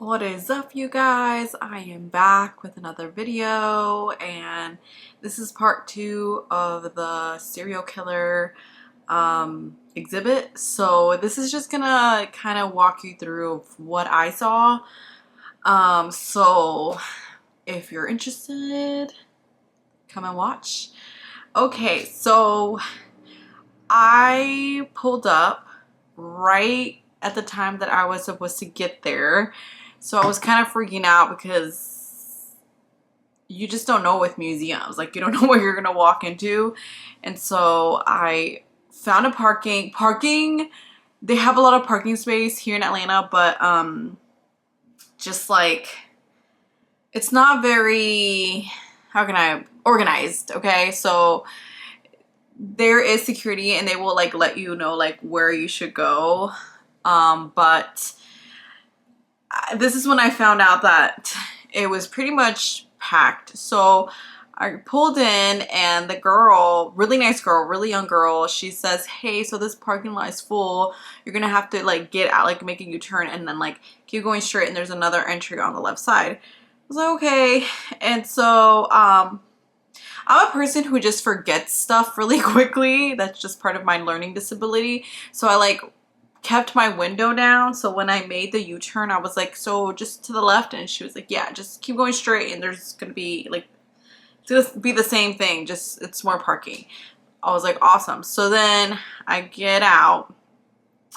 What is up, you guys? I am back with another video, and this is part 2 of the serial killer exhibit. So this is just gonna kind of walk you through what I saw. So if you're interested, come and watch. Okay, so I pulled up right at the time that I was supposed to get there. So I was kind of freaking out because you just don't know with museums. Like, you don't know what you're going to walk into. And so I found a parking. They have a lot of parking space here in Atlanta, but just like, it's not very, how can I, organized, okay? So there is security and they will like let you know like where you should go. But this is when I found out that it was pretty much packed. So I pulled in and the girl, really nice girl, really young girl, she says, hey, so this parking lot is full. You're gonna have to like get out, like make a U-turn and then like keep going straight and there's another entry on the left side. I was like, okay. And so I'm a person who just forgets stuff really quickly. That's just part of my learning disability. So I like kept my window down, so when I made the U-turn I was like, so just to the left, and she was like, yeah, just keep going straight and there's gonna be like, it's gonna be the same thing, just it's more parking. I was like, awesome. So then I get out,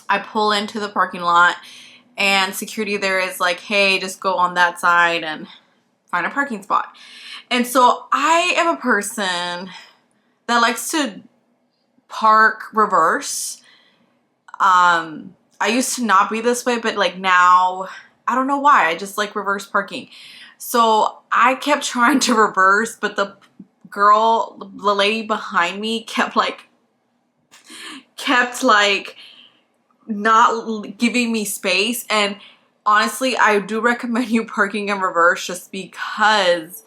I pull into the parking lot and security there is like, hey, just go on that side and find a parking spot. And so I am a person that likes to park reverse. I used to not be this way, but like now, I don't know why, I just like reverse parking. So I kept trying to reverse, but the lady behind me kept like not giving me space. And honestly, I do recommend you parking in reverse just because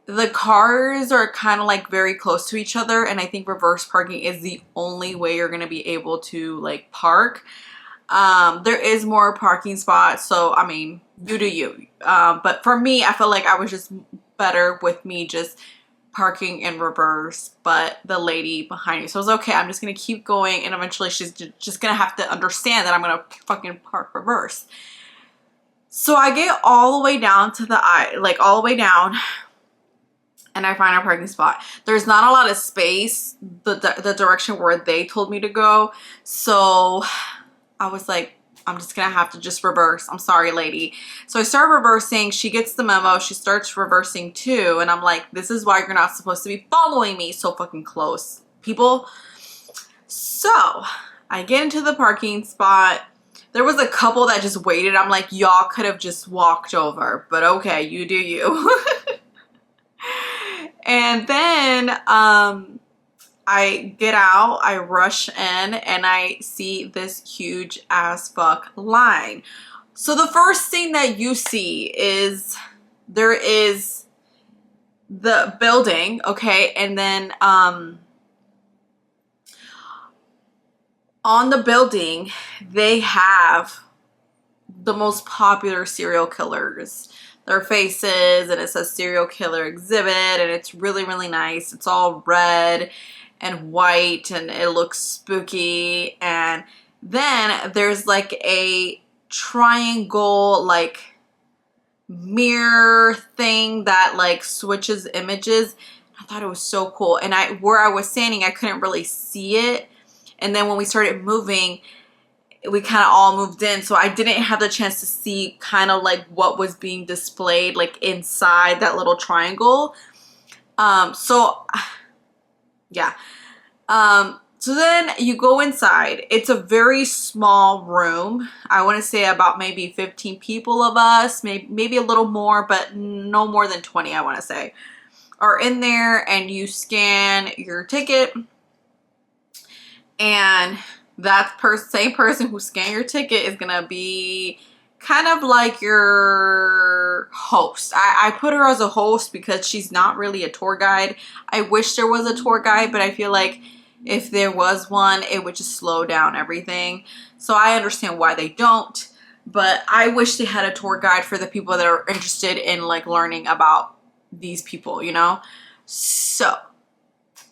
the cars are kind of like very close to each other, and I think reverse parking is the only way you're going to be able to like park. There is more parking spots, so I mean, you do you. But for me, I felt like I was just better with me just parking in reverse, but the lady behind me. So I was okay, I'm just going to keep going, and eventually she's just going to have to understand that I'm going to fucking park reverse. So I get all the way down to the like all the way down, and I find a parking spot. There's not a lot of space, the direction where they told me to go. So I was like, I'm just gonna have to just reverse. I'm sorry, lady. So I start reversing. She gets the memo. She starts reversing too. And I'm like, this is why you're not supposed to be following me so fucking close, people. So I get into the parking spot. There was a couple that just waited. I'm like, y'all could have just walked over, but okay, you do you. And then I get out, I rush in, and I see this huge as fuck line. So the first thing that you see is there is the building, okay, and then on the building they have the most popular serial killers, their faces, and it says serial killer exhibit, and it's really, really nice. It's all red and white and it looks spooky. And then there's like a triangle like mirror thing that like switches images. I thought it was so cool. And where I was standing, I couldn't really see it. And then when we started moving, we kind of all moved in, so I didn't have the chance to see kind of like what was being displayed like inside that little triangle. So yeah. So then you go inside. It's a very small room. I want to say about maybe 15 people of us, maybe a little more, but no more than 20, I want to say, are in there, and you scan your ticket, and that same person who scanned your ticket is gonna be kind of like your host. I put her as a host because she's not really a tour guide. I wish there was a tour guide, but I feel like if there was one, it would just slow down everything. So I understand why they don't. But I wish they had a tour guide for the people that are interested in like learning about these people, you know? So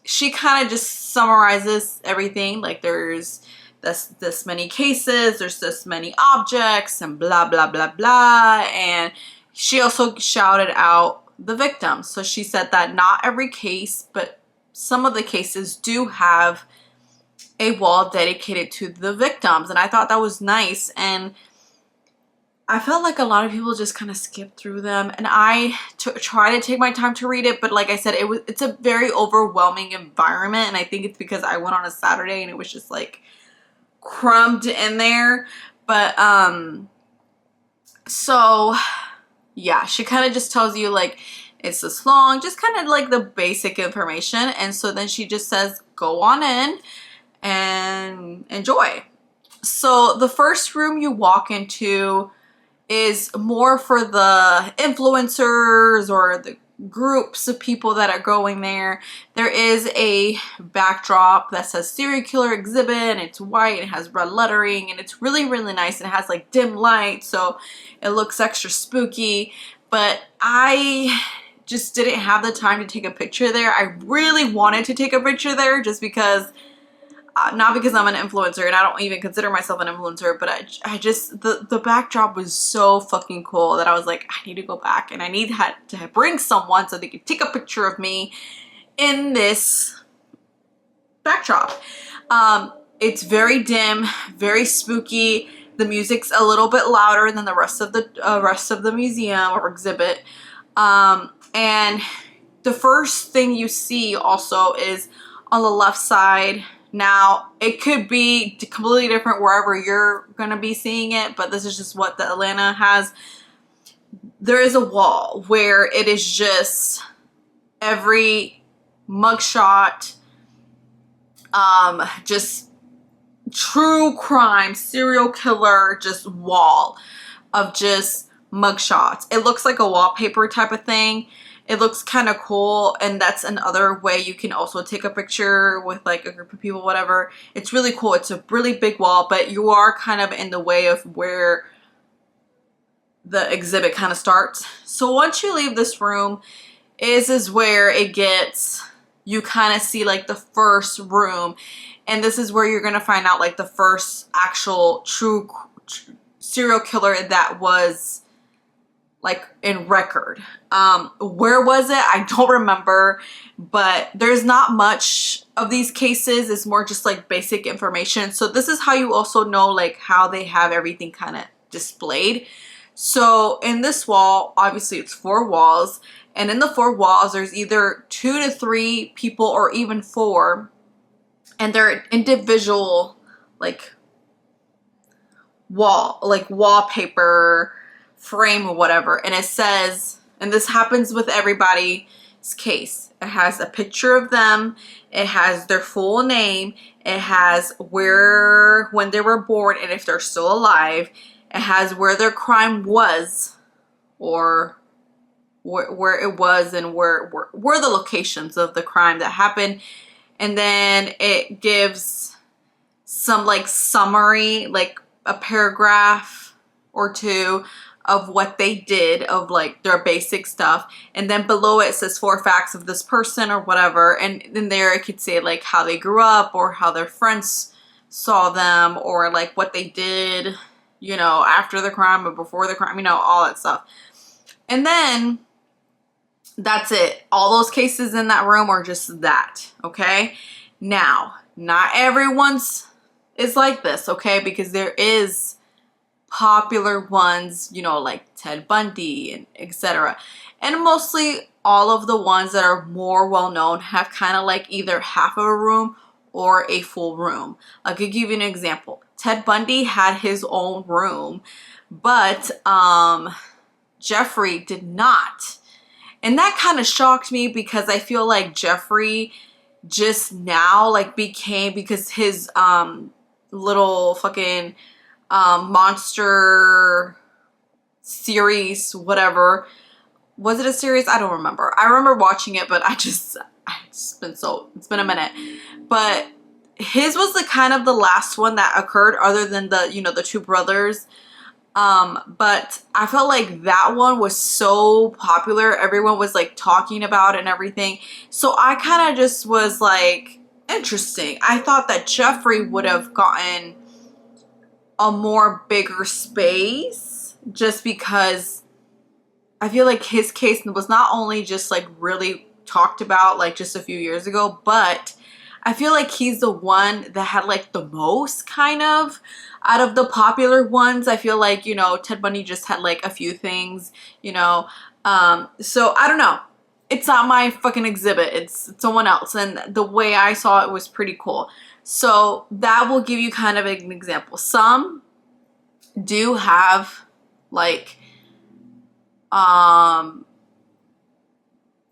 she kind of just summarizes everything. Like there's this many cases, there's this many objects, and blah, blah, blah, blah. And she also shouted out the victims. So she said that not every case, but some of the cases do have a wall dedicated to the victims. And I thought that was nice. And I felt like a lot of people just kind of skip through them, and I try to take my time to read it, but like I said, it's a very overwhelming environment, and I think it's because I went on a Saturday and it was just like crumbed in there. But so yeah, she kind of just tells you like it's this long, just kind of like the basic information, and so then she just says go on in and enjoy. So the first room you walk into is more for the influencers or the groups of people that are going there. There is a backdrop that says serial killer exhibit, and it's white, and it has red lettering, and it's really, really nice, and it has like dim light, so it looks extra spooky. But I just didn't have the time to take a picture there. I really wanted to take a picture there just because not because I'm an influencer, and I don't even consider myself an influencer, but I just, the backdrop was so fucking cool that I was like, I need to go back, and I need to bring someone so they could take a picture of me in this backdrop. It's very dim, very spooky. The music's a little bit louder than the rest of the museum or exhibit. And the first thing you see also is on the left side. Now, it could be completely different wherever you're going to be seeing it, but this is just what the Atlanta has. There is a wall where it is just every mugshot, just true crime, serial killer, just wall of just mugshots. It looks like a wallpaper type of thing. It looks kind of cool, and that's another way you can also take a picture with like a group of people, whatever. It's really cool. It's a really big wall, but you are kind of in the way of where the exhibit kind of starts. So once you leave this room is where it gets, you kind of see like the first room, and this is where you're going to find out like the first actual true serial killer that was like in record. Where was it? I don't remember, but there's not much of these cases. It's more just like basic information. So this is how you also know like how they have everything kind of displayed. So in this wall, obviously it's 4 walls, and in the 4 walls there's either 2 to 3 people or even 4, and they're individual like wallpaper frame or whatever, and it says, and this happens with everybody's case, it has a picture of them, it has their full name, it has when they were born and if they're still alive, it has where their crime was or where it was, and where the locations of the crime that happened, and then it gives some like summary, like a paragraph or 2 of what they did, of like their basic stuff, and then below it says 4 facts of this person or whatever, and then there it could say like how they grew up or how their friends saw them, or like what they did, you know, after the crime or before the crime, you know, all that stuff. And then that's it. All those cases in that room are just that, okay? Now, not everyone's is like this, okay? Because there is popular ones, you know, like Ted Bundy and etc. And mostly all of the ones that are more well known have kind of like either half of a room or a full room. I could give you an example. Ted Bundy had his own room, but Jeffrey did not. And that kind of shocked me, because I feel like Jeffrey just now like became, because his little fucking monster series, whatever. Was it a series? I don't remember. I remember watching it, but it's been a minute. But his was the kind of the last one that occurred, other than the, you know, the 2 brothers. But I felt like that one was so popular. Everyone was like talking about it and everything. So I kind of just was like, interesting. I thought that Jeffrey would have gotten a more bigger space just because I feel like his case was not only just like really talked about like just a few years ago, but I feel like he's the one that had like the most kind of out of the popular ones. I feel like, you know, Ted Bundy just had like a few things, you know. So I don't know. It's not my fucking exhibit. It's someone else. And the way I saw it was pretty cool. So that will give you kind of an example. Some do have like,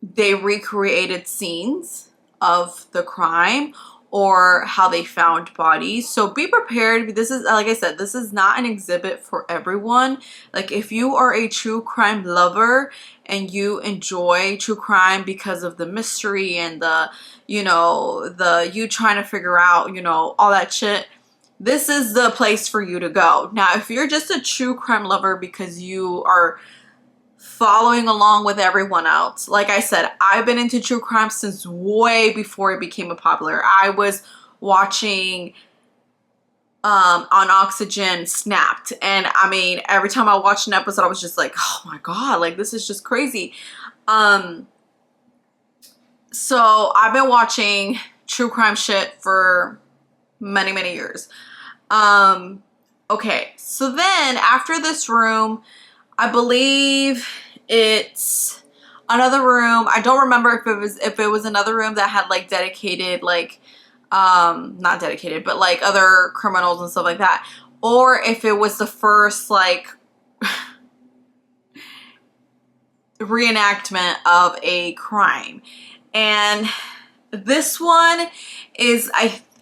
they recreated scenes of the crime or how they found bodies. So be prepared. This is, like I said, this is not an exhibit for everyone. Like if you are a true crime lover and you enjoy true crime because of the mystery and the, you know, the you trying to figure out, you know, all that shit, this is the place for you to go. Now, if you're just a true crime lover because you are following along with everyone else. Like I said, I've been into true crime since way before it became popular. I was watching on Oxygen Snapped, and I mean, every time I watched an episode I was just like, oh my god, like this is just crazy. So I've been watching true crime shit for many years. Okay, so then after this room, I believe it's another room. I don't remember if it was another room that had like dedicated like not dedicated, but like other criminals and stuff like that, or if it was the first like reenactment of a crime. And this one is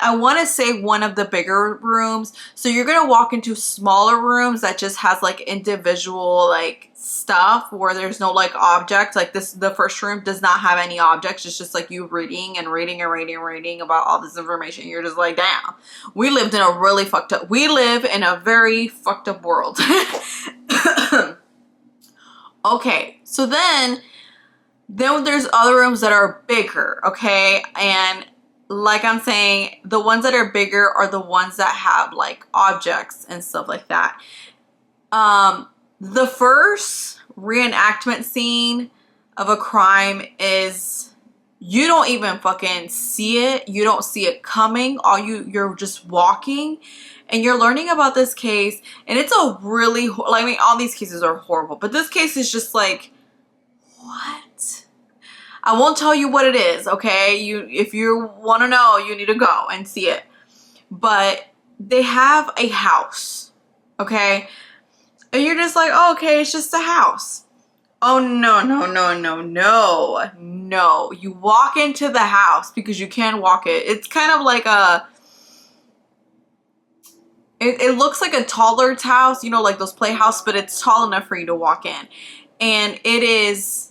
I want to say one of the bigger rooms. So you're going to walk into smaller rooms that just has like individual like stuff where there's no like objects. Like this, the first room does not have any objects. It's just like you reading and reading and reading and reading about all this information. You're just like, damn, we live in a very fucked up world. Okay, so then there's other rooms that are bigger, okay? And like I'm saying, the ones that are bigger are the ones that have like objects and stuff like that. The first reenactment scene of a crime is you don't even fucking see it. You don't see it coming. You're just walking and you're learning about this case, and it's a really, like, I mean, all these cases are horrible, but this case is just like, what? I won't tell you what it is, okay? If you want to know, you need to go and see it. But they have a house, okay? And you're just like, oh, okay, it's just a house. Oh, no. No. You walk into the house because you can walk it. It's kind of like it looks like a toddler's house, you know, like those playhouse, but it's tall enough for you to walk in. And it is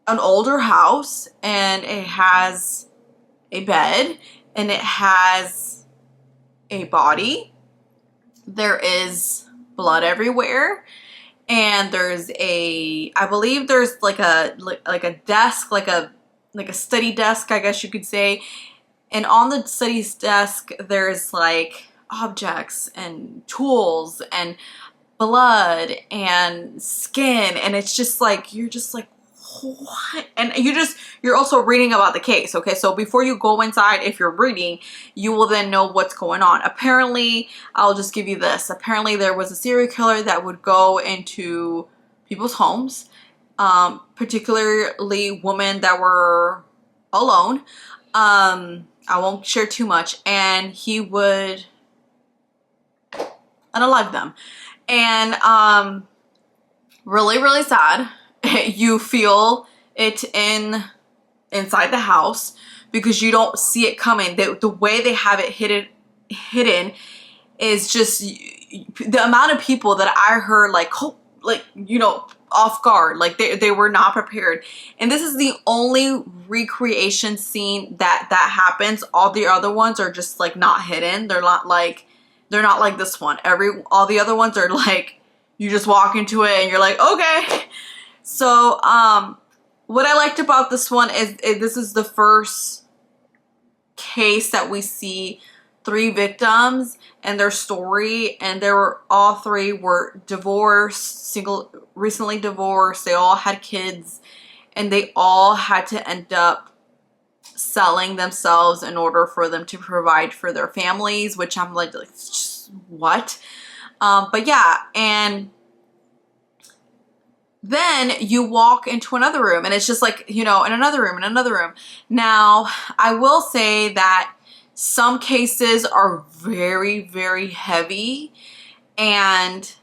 an older house, and it has a bed, and it has a body. There is blood everywhere, and there's I believe there's like a desk, like a study desk, I guess you could say. And on the study desk, there's like objects and tools and blood and skin, and it's just like, you're just like, what? And you're also reading about the case, okay? So before you go inside, if you're reading, you will then know what's going on. Apparently, I'll just give you this. Apparently, there was a serial killer that would go into people's homes, particularly women that were alone. I won't share too much. And he would unalive them. And really sad. You feel it inside the house because you don't see it coming. The way they have it hidden is just the amount of people that I heard like you know, off guard, like they were not prepared. And this is the only recreation scene that happens. All the other ones are just like not hidden. They're not like this one. All the other ones are like you just walk into it and you're like, okay. So what I liked about this one is this is the first case that we see 3 victims and their story, and all 3 were divorced, recently divorced. They all had kids, and they all had to end up selling themselves in order for them to provide for their families, which I'm like what? But yeah, and then you walk into another room and it's just like, you know, in another room, in another room. Now, I will say that some cases are very, very heavy, and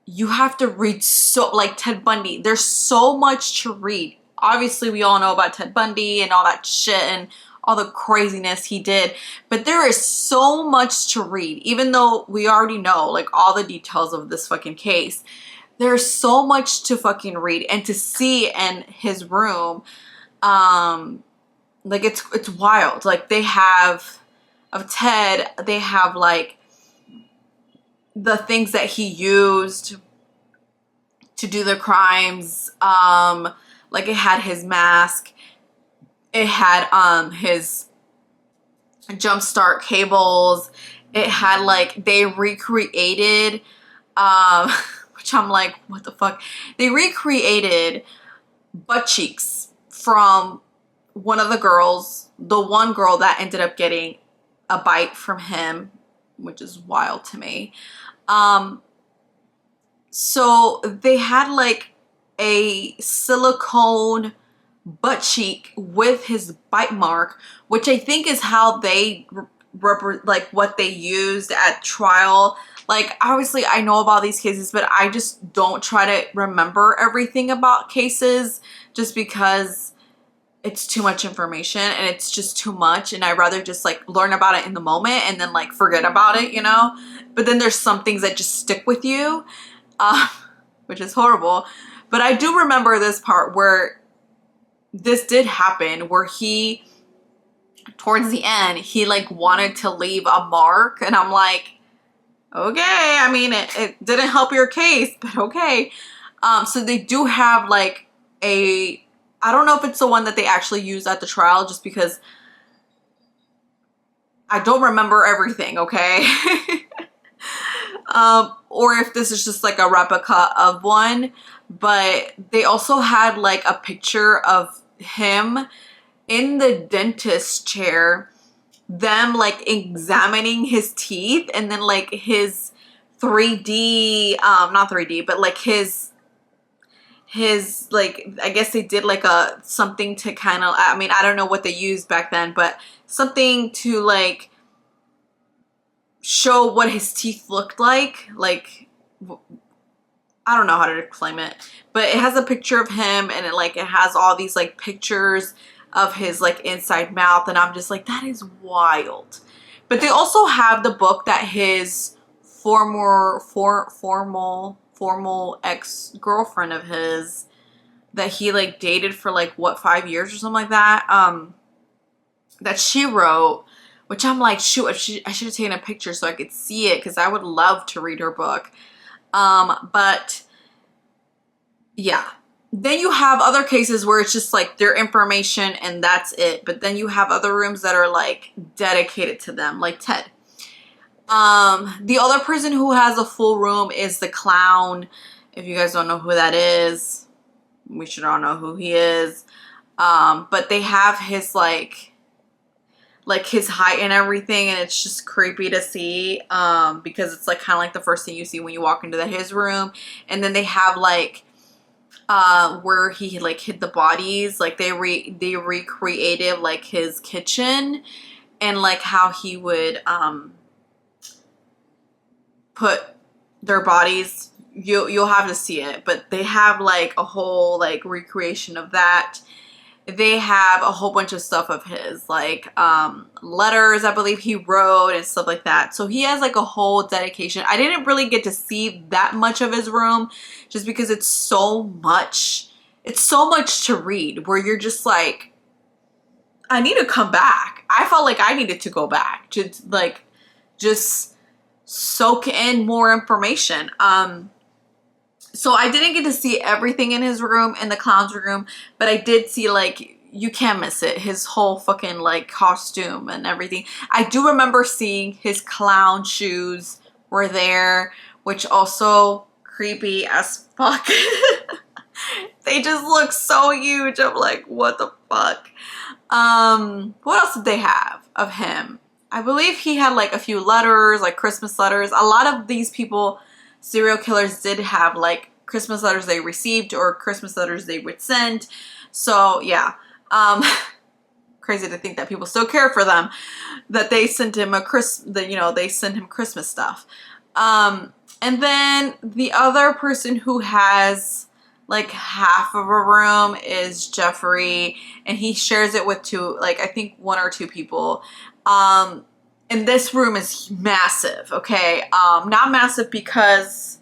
you have to read like Ted Bundy. There's so much to read. Obviously, we all know about Ted Bundy and all that shit and all the craziness he did, but there is so much to read, even though we already know like all the details of this fucking case. There's so much to fucking read and to see in his room. Like it's wild. Like they have of Ted, they have like the things that he used to do the crimes. Like it had his mask, it had his jumpstart cables, it had like they recreated which I'm like, what the fuck? They recreated butt cheeks from one of the girls, the one girl that ended up getting a bite from him, which is wild to me. So they had like a silicone butt cheek with his bite mark, which I think is how they like what they used at trial. Like obviously I know about these cases, but I just don't try to remember everything about cases just because it's too much information and it's just too much, and I'd rather just like learn about it in the moment and then like forget about it, you know. But then there's some things that just stick with you, which is horrible. But I do remember this part where this did happen, where he, towards the end, he like wanted to leave a mark, and I'm like, okay, I mean, it didn't help your case, but okay. So they do have like I don't know if it's the one that they actually used at the trial, just because I don't remember everything, okay? Or if this is just like a replica of one, but they also had like a picture of him in the dentist chair, them like examining his teeth, and then like his 3D, not 3D, but like his like, I guess they did like something to kind of, I mean, I don't know what they used back then, but something to like show what his teeth looked like. I don't know how to explain it, but it has a picture of him, and it has all these like pictures of his like inside mouth, and I'm just like, that is wild. But they also have the book that his formal ex-girlfriend of his that he like dated for like what, 5 years or something like that, that she wrote, which I'm like, shoot, I should have taken a picture so I could see it, because I would love to read her book. But yeah, then you have other cases where it's just like their information and that's it. But then you have other rooms that are like dedicated to them, like Ted. The other person who has a full room is the clown. If you guys don't know who that is, we should all know who he is. But they have his like his height and everything, and it's just creepy to see, because it's like kind of like the first thing you see when you walk into his room. And then they have like where he like hid the bodies, like they recreated like his kitchen, and like how he would put their bodies. You'll have to see it, but they have like a whole like recreation of that. They have a whole bunch of stuff of his, like letters I believe he wrote and stuff like that. So he has like a whole dedication. I didn't really get to see that much of his room just because it's so much. It's so much to read where you're just like, I need to come back. I felt like I needed to go back to like just soak in more information. So I didn't get to see everything in his room, in the clown's room, but I did see, like, you can't miss it. His whole fucking, like, costume and everything. I do remember seeing his clown shoes were there, which also creepy as fuck. They just look so huge. I'm like, what the fuck? What else did they have of him? I believe he had like a few letters, like Christmas letters. A lot of these people, serial killers, did have like Christmas letters they received or Christmas letters they would send. So yeah, crazy to think that people still care for them, that they sent him they sent him Christmas stuff. And then the other person who has like half of a room is Jeffrey, and he shares it with two, like I think one or two people. And this room is massive, okay? Not massive because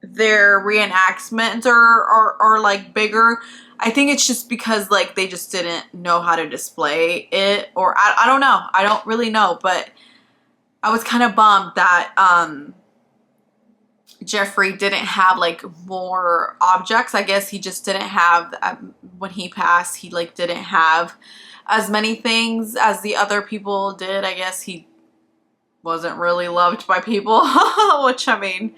their reenactments are like bigger. I think it's just because like they just didn't know how to display it, or I don't know. I don't really know, but I was kind of bummed that Jeffrey didn't have like more objects. I guess he just didn't have, when he passed, he like didn't have as many things as the other people did. I guess he wasn't really loved by people, which, I mean,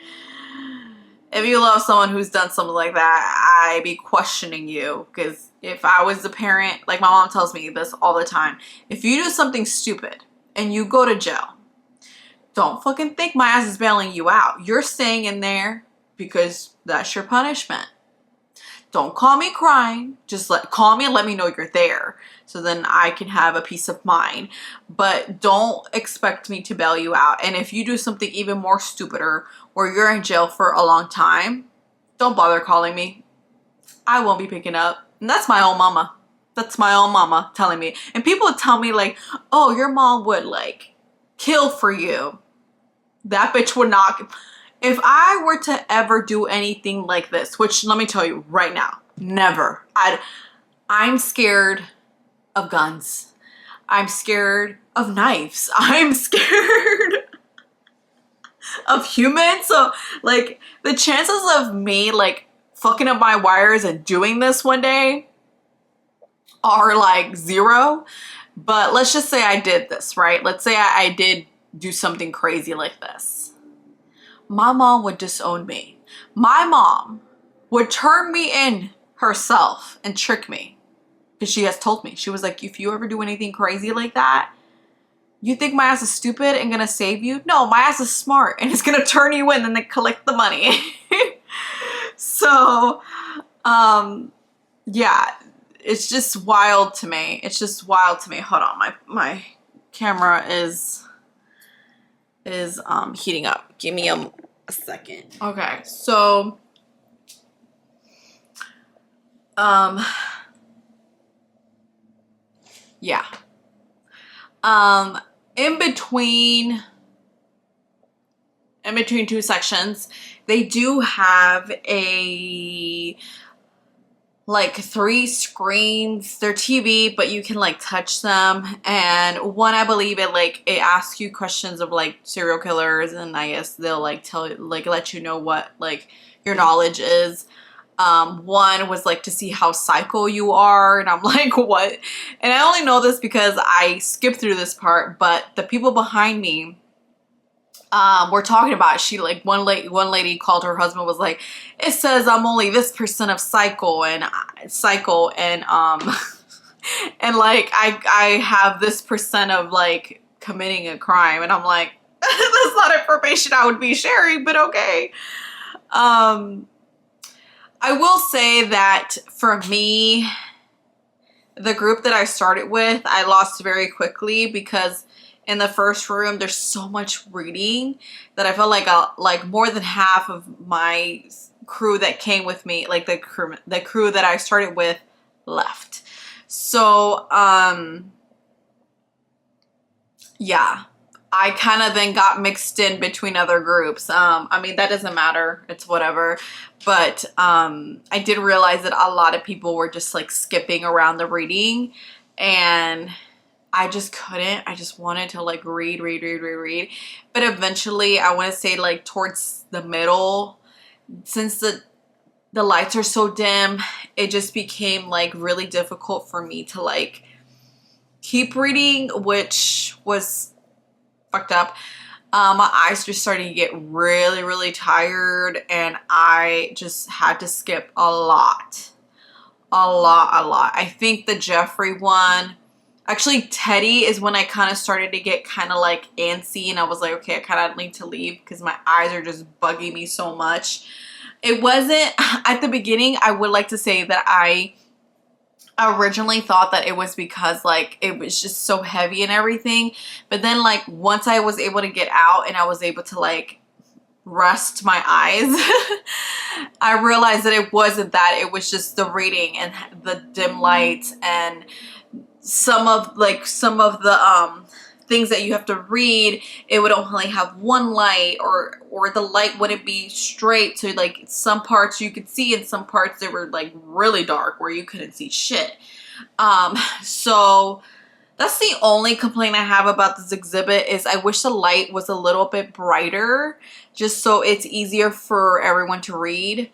if you love someone who's done something like that, I'd be questioning you. Because if I was the parent, like my mom tells me this all the time, if you do something stupid and you go to jail, don't fucking think my ass is bailing you out. You're staying in there because that's your punishment. Don't call me crying. Just call me and let me know you're there, so then I can have a peace of mind. But don't expect me to bail you out. And if you do something even more stupider or you're in jail for a long time, don't bother calling me. I won't be picking up. And that's my own mama. That's my own mama telling me. And people would tell me like, oh, your mom would like kill for you. That bitch would not. If I were to ever do anything like this, which let me tell you right now, never. I'm scared of guns. I'm scared of knives. I'm scared of humans. So like the chances of me like fucking up my wires and doing this one day are like 0. But let's just say I did this, right? Let's say I did do something crazy like this. My mom would disown me. My mom would turn me in herself and trick me. Because she has told me. She was like, if you ever do anything crazy like that, you think my ass is stupid and gonna save you? No, my ass is smart and it's gonna turn you in and then collect the money. So, yeah, it's just wild to me. It's just wild to me. Hold on, my camera is heating up. Give me a second. Okay, so yeah. In between two sections, they do have like 3 screens. They're TV, but you can like touch them. And one, I believe it asks you questions of like serial killers, and I guess they'll like tell you, like let you know what like your knowledge is. One was like to see how psycho you are, and I'm like, what? And I only know this because I skipped through this part, but the people behind me we're talking about, she like one lady called her husband, was like, it says I'm only this percent of psycho and and like I have this percent of like committing a crime, and I'm like, that's not information I would be sharing, but okay. I will say that for me, the group that I started with, I lost very quickly because in the first room, there's so much reading that I felt like more than half of my crew that came with me, like the crew that I started with, left. So, yeah, I kind of then got mixed in between other groups. I mean, that doesn't matter. It's whatever. But I did realize that a lot of people were just like skipping around the reading, and I just couldn't. I just wanted to like read. But eventually, I want to say like towards the middle, since the lights are so dim, it just became like really difficult for me to like keep reading, which was fucked up. My eyes just started to get really, really tired, and I just had to skip a lot. I think the Jeffrey one, actually Teddy is when I kind of started to get kind of like antsy, and I was like, okay, I kind of need to leave because my eyes are just bugging me so much. It wasn't, at the beginning, I would like to say that I originally thought that it was because like it was just so heavy and everything, but then like once I was able to get out and I was able to like rest my eyes, I realized that it wasn't that. It was just the reading and the dim lights and some of the things that you have to read, it would only have one light, or the light wouldn't be straight, so like some parts you could see and some parts they were like really dark where you couldn't see shit. So that's the only complaint I have about this exhibit, is I wish the light was a little bit brighter just so it's easier for everyone to read.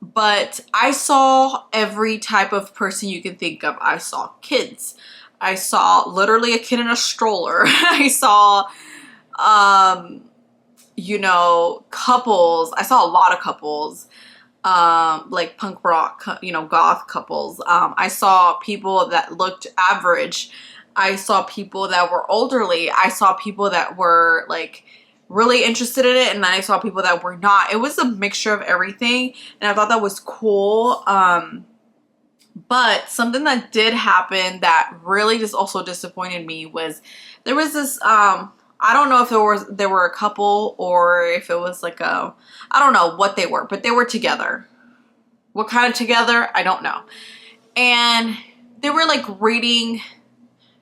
But I saw every type of person you can think of. I saw kids. I saw literally a kid in a stroller. I saw, you know, couples. I saw a lot of couples, like punk rock, you know, goth couples. I saw people that looked average. I saw people that were elderly. I saw people that were like really interested in it, and then I saw people that were not. It was a mixture of everything, and I thought that was cool. But something that did happen that really just also disappointed me was there was this, I don't know if there were a couple or if it was like I don't know what they were, but they were together. What kind of together? I don't know. And they were like reading,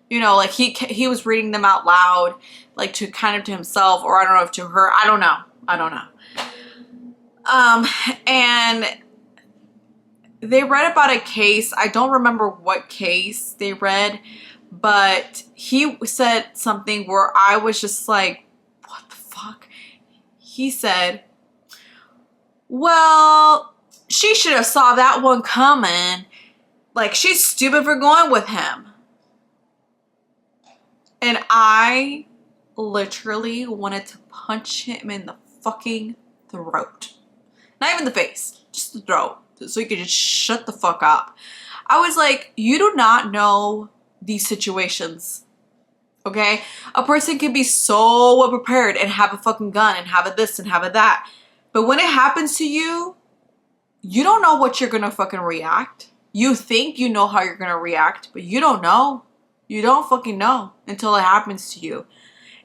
you know, like he was reading them out loud, like to kind of to himself, or I don't know if to her. I don't know. And they read about a case. I don't remember what case they read, but he said something where I was just like, what the fuck? He said, well, she should have saw that one coming. Like, she's stupid for going with him. And I literally wanted to punch him in the fucking throat. Not even the face, just the throat. So he could just shut the fuck up. I was like, you do not know these situations, okay? A person can be so well prepared and have a fucking gun and have a this and have a that. But when it happens to you, you don't know what you're gonna fucking react. You think you know how you're gonna react, but you don't know. You don't fucking know until it happens to you.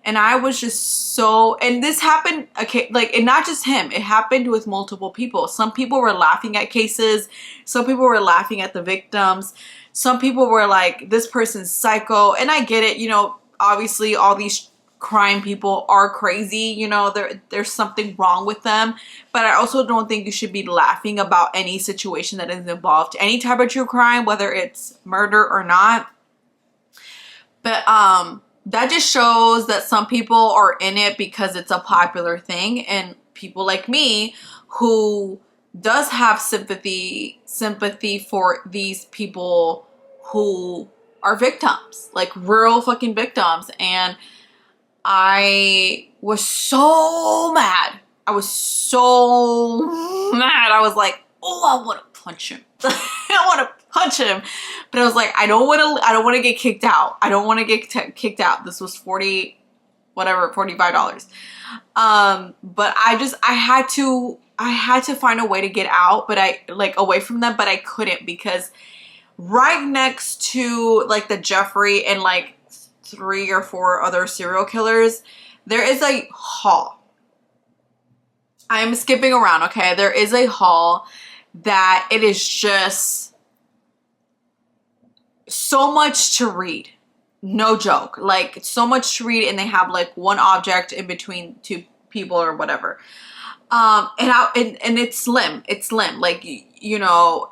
And I was just so, and this happened, okay, like, and not just him, it happened with multiple people. Some people were laughing at cases. Some people were laughing at the victims. Some people were like, this person's psycho. And I get it, you know, obviously all these crime people are crazy, you know, there's something wrong with them. But I also don't think you should be laughing about any situation that is involved, any type of true crime, whether it's murder or not. But, that just shows that some people are in it because it's a popular thing, and people like me who does have sympathy for these people who are victims, like real fucking victims. And I was so mad. I was like, oh, I want to punch him. I want to punch him. But I was like, I don't want to get kicked out. I don't want to get kicked out. This was $45. But I had to find a way to get out, but away from them, but I couldn't, because right next to like the Jeffrey and like 3 or 4 other serial killers, there is a hall. I'm skipping around, okay? There is a hall that it is just so much to read. No joke. Like, so much to read, and they have like one object in between 2 people or whatever. And it's slim. It's slim. Like, you know,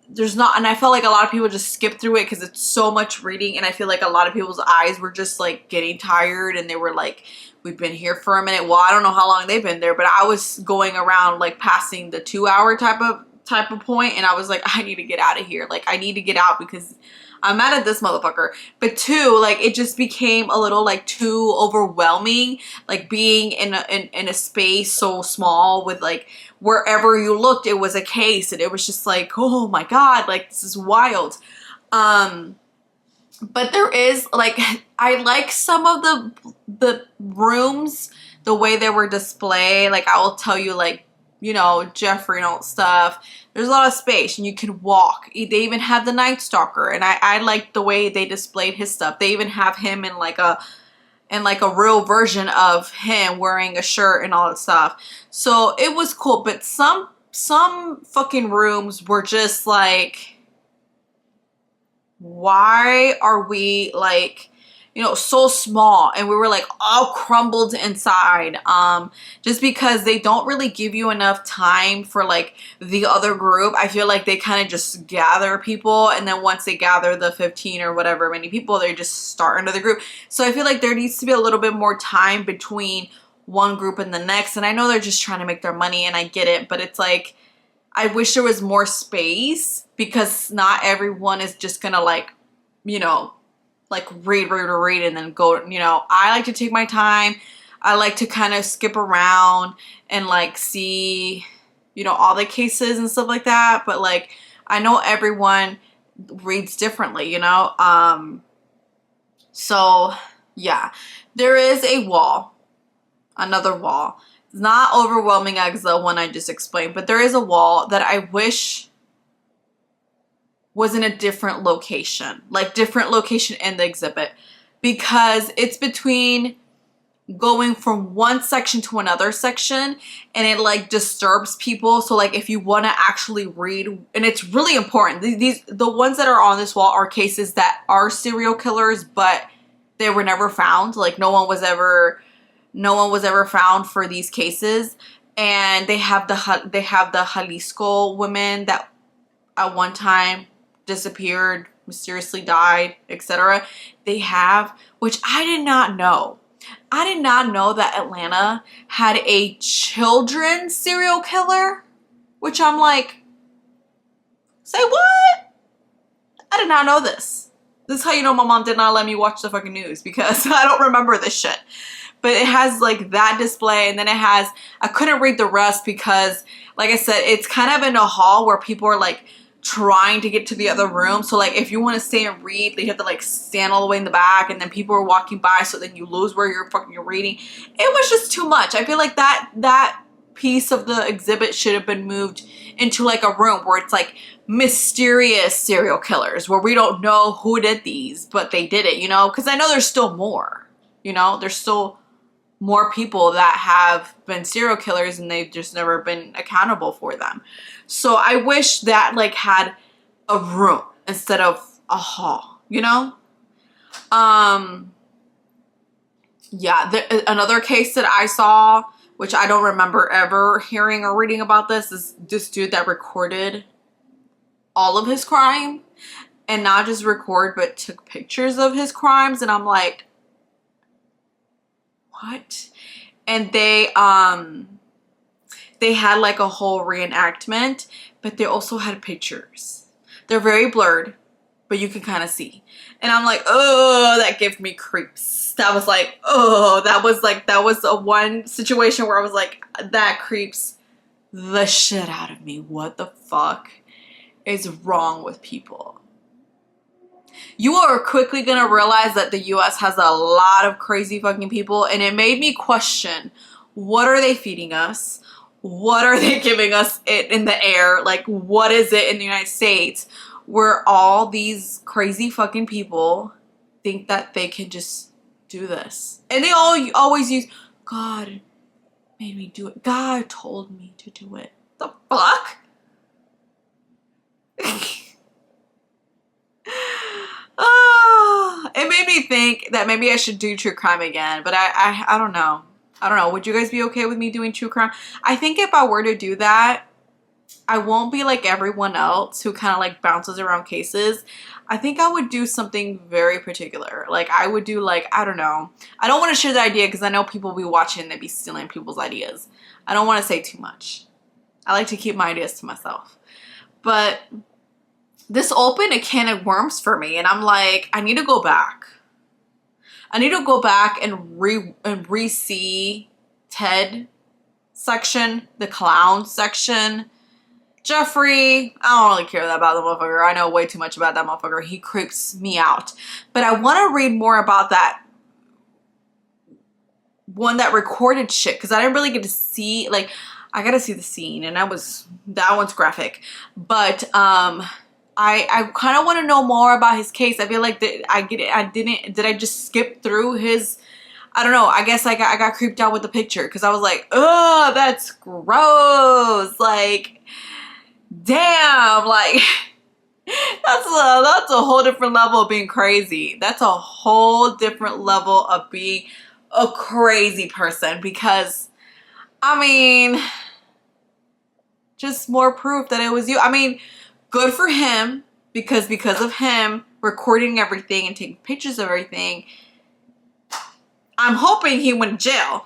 there's not, and I felt like a lot of people just skip through it because it's so much reading, and I feel like a lot of people's eyes were just like getting tired, and they were like, we've been here for a minute. Well, I don't know how long they've been there, but I was going around like passing the 2-hour type of point, and I was like, I need to get out of here. Like, I need to get out because I'm mad at this motherfucker. But two, like, it just became a little like too overwhelming, like being in a space so small with like wherever you looked it was a case, and it was just like, oh my god, like this is wild. But there is like, I like some of the rooms, the way they were displayed. Like, I will tell you, like, you know, Jeffrey and all stuff. There's a lot of space and you can walk. They even have the Night Stalker, and I like the way they displayed his stuff. They even have him in like a real version of him wearing a shirt and all that stuff. So it was cool, but some fucking rooms were just like, why are we like, you know, so small? And we were like all crumbled inside, just because they don't really give you enough time for like the other group. I feel like they kind of just gather people, and then once they gather the 15 or whatever many people, they just start another group. So I feel like there needs to be a little bit more time between one group and the next. And I know they're just trying to make their money, and I get it, but it's like, I wish there was more space, because not everyone is just gonna like, you know, like read and then go, you know. I like to take my time. I like to kind of skip around and like see, you know, all the cases and stuff like that. But like, I know everyone reads differently, you know. So yeah, there is a wall, another wall. It's not overwhelming as the one I just explained, but there is a wall that I wish was in a different location, like different location in the exhibit, because it's between going from one section to another section, and it like disturbs people. So like, if you want to actually read, and it's really important, the ones that are on this wall are cases that are serial killers, but they were never found. Like, no one was ever found for these cases. And they have the Jalisco women that at one time disappeared, mysteriously died, etc. They have, which I did not know. I did not know that Atlanta had a children's serial killer, which I'm like, say what? I did not know this. This is how you know my mom did not let me watch the fucking news, because I don't remember this shit. But it has like that display, and then it has, I couldn't read the rest because, like I said, it's kind of in a hall where people are like trying to get to the other room. So like, if you want to stay and read, they have to like stand all the way in the back, and then people are walking by, so then you lose where you're reading. It was just too much. I feel like that piece of the exhibit should have been moved into like a room where it's like mysterious serial killers, where we don't know who did these, but they did it, you know? Because I know there's still more, you know? There's still more people that have been serial killers, and they've just never been accountable for them. So I wish that like had a room instead of a hall, you know? Yeah, another case that I saw, which I don't remember ever hearing or reading about this, is this dude that recorded all of his crime, and not just record, but took pictures of his crimes. And I'm like, what? And they had like a whole reenactment, but they also had pictures. They're very blurred, but you can kind of see. And I'm like, oh, that gave me creeps. That was like, oh, that was a one situation where I was like, that creeps the shit out of me. What the fuck is wrong with people? You are quickly gonna realize that the US has a lot of crazy fucking people, and it made me question, what are they feeding us? What are they giving us in the air? Like, what is it in the United States where all these crazy fucking people think that they can just do this? And they always use, God made me do it. God told me to do it. The fuck? It made me think that maybe I should do true crime again, but I don't know. I don't know. Would you guys be okay with me doing true crime? I think if I were to do that, I won't be like everyone else who kind of like bounces around cases. I think I would do something very particular. Like I would do like, I don't know. I don't want to share the idea because I know people will be watching and they'd be stealing people's ideas. I don't want to say too much. I like to keep my ideas to myself. But this opened a can of worms for me, and I'm like, I need to go back. I need to go back and re-see Ted section, the clown section. Jeffrey, I don't really care about the motherfucker. I know way too much about that motherfucker. He creeps me out. But I want to read more about that one that recorded shit, because I didn't really get to see, like, I got to see the scene, and that one's graphic. But I kind of want to know more about his case. I feel like did I just skip through his, I don't know, I guess I got creeped out with the picture, because I was like, oh, that's gross. Like, damn, like that's a whole different level of being crazy. That's a whole different level of being a crazy person, because I mean, just more proof that it was you. I mean, good for him, because of him recording everything and taking pictures of everything, I'm hoping he went to jail.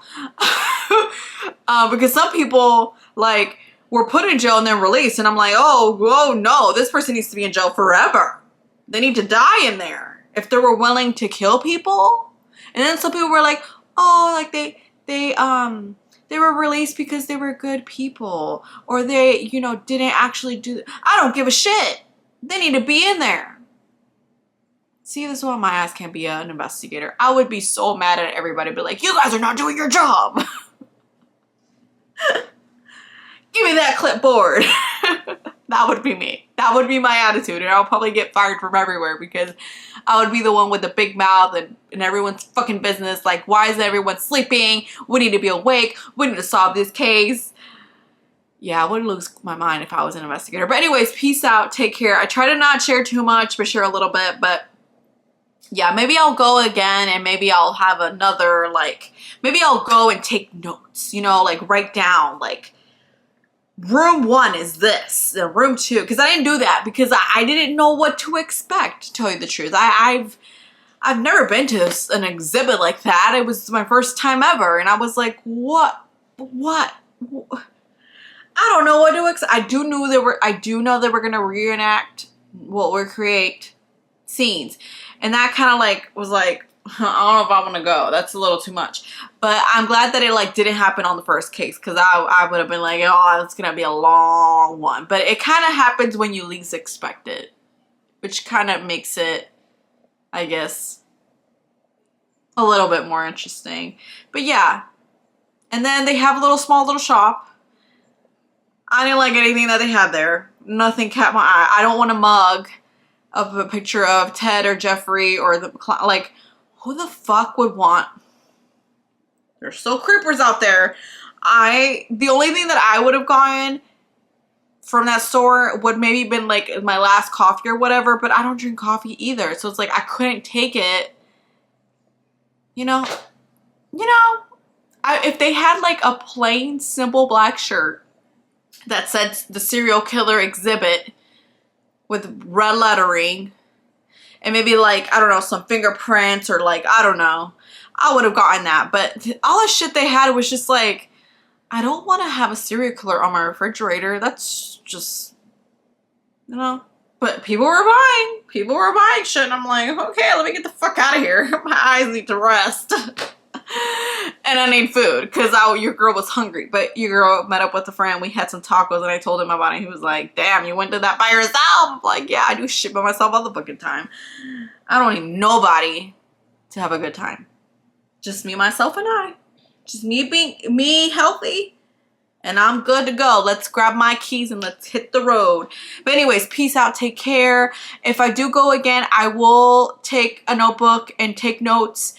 Because some people like were put in jail and then released, and I'm like, oh no, this person needs to be in jail forever. They need to die in there if they were willing to kill people. And then some people were like, oh, like they were released because they were good people, or they, you know, didn't actually do. I don't give a shit. They need to be in there. See, this is why my ass can't be an investigator. I would be so mad at everybody, be like, you guys are not doing your job. Give me that clipboard. That would be me. That would be my attitude. And I'll probably get fired from everywhere, because I would be the one with the big mouth and everyone's fucking business. Like, why is everyone sleeping? We need to be awake. We need to solve this case. Yeah, I would lose my mind if I was an investigator. But anyways, peace out. Take care. I try to not share too much, but share a little bit. But yeah, maybe I'll go again, and maybe I'll have another, like, maybe I'll go and take notes, you know, like write down, like, room 1 is this, and room 2, because I didn't do that because I didn't know what to expect, to tell you the truth. I've never been to an exhibit like that. It was my first time ever, and I was like, what? I don't know what to expect. I do know that we're gonna reenact, well, recreate scenes, and that kind of like was like, I don't know if I want to go. That's a little too much. But I'm glad that it like didn't happen on the first case, because I would have been like, oh, it's gonna be a long one. But it kind of happens when you least expect it, which kind of makes it, I guess, a little bit more interesting. But yeah, and then they have a small little shop. I didn't like anything that they had there. Nothing caught my eye. I don't want a mug of a picture of Ted or Jeffrey or the, like, who the fuck would want? There's still creepers out there. The only thing that I would have gotten from that store would maybe been like my last coffee or whatever, but I don't drink coffee either. So it's like I couldn't take it. You know, if they had like a plain, simple black shirt that said the serial killer exhibit with red lettering, and maybe like, I don't know, some fingerprints, or like, I don't know, I would have gotten that. But all the shit they had was just like, I don't want to have a serial killer on my refrigerator. That's just, you know. But people were buying shit, and I'm like, okay, let me get the fuck out of here. My eyes need to rest. And I need food, because your girl was hungry. But your girl met up with a friend. We had some tacos, and I told him about it. He was like, damn, you went to that by yourself? I'm like, yeah, I do shit by myself all the fucking time. I don't need nobody to have a good time. Just me, myself, and I. Just me healthy, and I'm good to go. Let's grab my keys and let's hit the road. But anyways, peace out. Take care. If I do go again, I will take a notebook and take notes.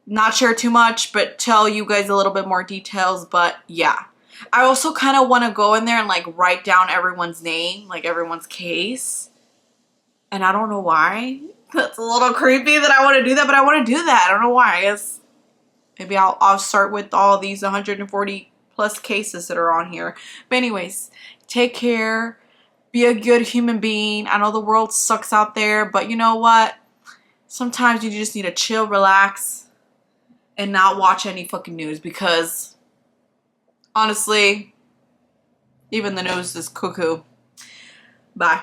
Not share too much, but tell you guys a little bit more details. But yeah, I also kind of want to go in there and like write down everyone's name, like everyone's case. And I don't know why. That's a little creepy that I want to do that, but I want to do that. I don't know why. I guess maybe I'll start with all these 140 plus cases that are on here. But anyways, Take care. Be a good human being. I know the world sucks out there, but you know what? Sometimes you just need to chill, relax, and not watch any fucking news because honestly, even the news is cuckoo. Bye.